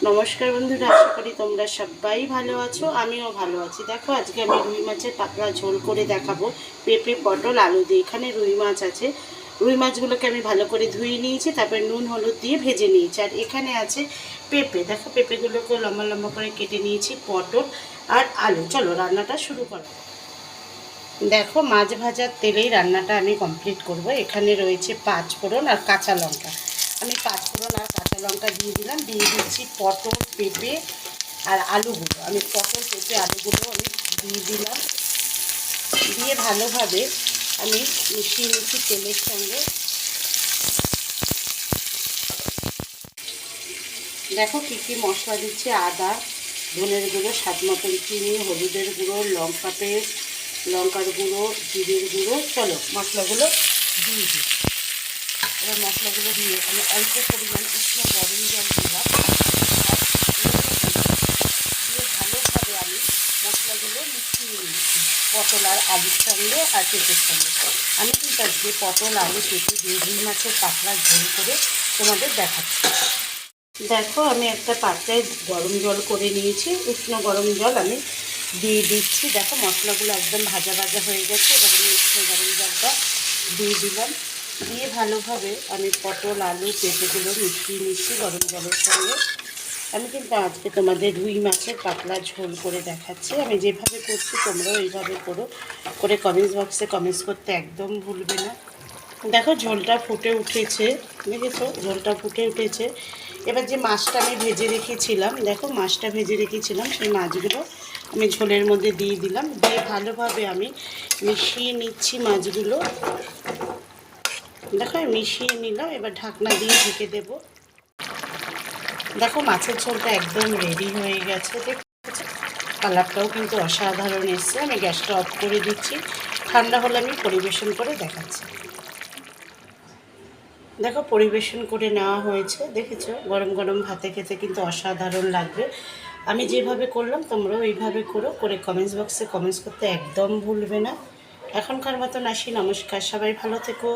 নমস্কার বন্ধুরা, আশা করি তোমরা সবাই ভালো আছো। আমিও ভালো আছি। দেখো, আজকে আমি রুই মাছের পাতলা ঝোল করে দেখাবো পেঁপে, পটল, আলু দিয়ে। এখানে রুই মাছ আছে। রুই মাছগুলোকে আমি ভালো করে ধুয়ে নিয়েছি, তারপর নুন হলুদ দিয়ে ভেজে নিয়েছি। আর এখানে আছে পেঁপে। দেখো, পেঁপেগুলোকে লম্বা লম্বা করে কেটে নিয়েছি, পটল আর আলু। চলো রান্নাটা শুরু করো। দেখো, মাছ ভাজার তেলেই রান্নাটা আমি কমপ্লিট করব। এখানে রয়েছে 5 ফোড়ন আর কাঁচা লঙ্কা। আমি 5 ফোড়ন আর কাঁচা লঙ্কা দিয়ে দিলাম। দিয়ে দিচ্ছি পটল, পেঁপে আর আলুগুলো। আমি পটল, পেঁপে, আলুগুলো আমি দিয়ে দিলাম। দিয়ে ভালোভাবে আমি মিশিয়ে নিচ্ছি তেলের সঙ্গে। দেখো কী কী মশলা দিচ্ছি: আদা, ধনের গুঁড়ো, স্বাদ মতন চিনি, হলুদের গুঁড়ো, লঙ্কা পেস্ট, লঙ্কার গুঁড়ো, জিরের গুঁড়ো। চলো মশলাগুলো দিয়ে দিই। এবার মশলাগুলো দিয়ে আমি অল্প পরিমাণ উষ্ণ গরম জল দিলাম। দিয়ে ভালোভাবে আমি মশলাগুলো মিশিয়ে নিচ্ছি পটল আর আলুর সঙ্গে আর পেঁপের সঙ্গে। আমি কিন্তু আজকে পটল, আলু, পেঁপে দিয়ে রুই মাছের পাতলা ঝোল করে তোমাদের দেখাচ্ছি। দেখো, আমি একটা পাত্রে গরম জল করে নিয়েছি। উষ্ণ গরম জল আমি দিয়ে দিচ্ছি। দেখো, মশলাগুলো একদম ভাজা ভাজা হয়ে গেছে। এবার আমি উষ্ণ গরম জলটা দিয়ে দিলাম। দিয়ে ভালোভাবে আমি পটল, আলু, পেঁপেগুলো মিশিয়ে নিচ্ছি গরম জলের সঙ্গে। আমি কিন্তু আজকে তোমাদের রুই মাছের পাতলা ঝোল করে দেখাচ্ছি। আমি যেভাবে করছি তোমরাও এইভাবে করো। করে কমেন্টস বক্সে কমেন্টস করতে একদম ভুলবে না। দেখো, ঝোলটা ফুটে উঠেছে। দেখেছো, ঝোলটা ফুটে উঠেছে। এবার যে মাছটা আমি ভেজে রেখেছিলাম, দেখো মাছটা ভেজে রেখেছিলাম, সেই মাছগুলো আমি ঝোলের মধ্যে দিয়ে দিলাম। দিয়ে ভালোভাবে আমি মিশিয়ে নিচ্ছি মাছগুলো। দেখো, আমি মিশিয়ে নিলাম। এবার ঢাকনা দিয়ে ঢেকে দেবো। দেখো, মাছের ঝোলটা একদম রেডি হয়ে গেছে। দেখেছো, কালারটাও কিন্তু অসাধারণ এসছে। আমি গ্যাসটা অফ করে দিচ্ছি। ঠান্ডা হলে আমি পরিবেশন করে দেখাচ্ছি। দেখো, পরিবেশন করে নেওয়া হয়েছে। দেখেছো, গরম গরম ভাতে খেতে কিন্তু অসাধারণ লাগবে। আমি যেভাবে করলাম তোমরাও এইভাবে করো। করে কমেন্টস বক্সে কমেন্টস করতে একদম ভুলবে না। এখনকার মতন আসি। নমস্কার, সবাই ভালো থেকো।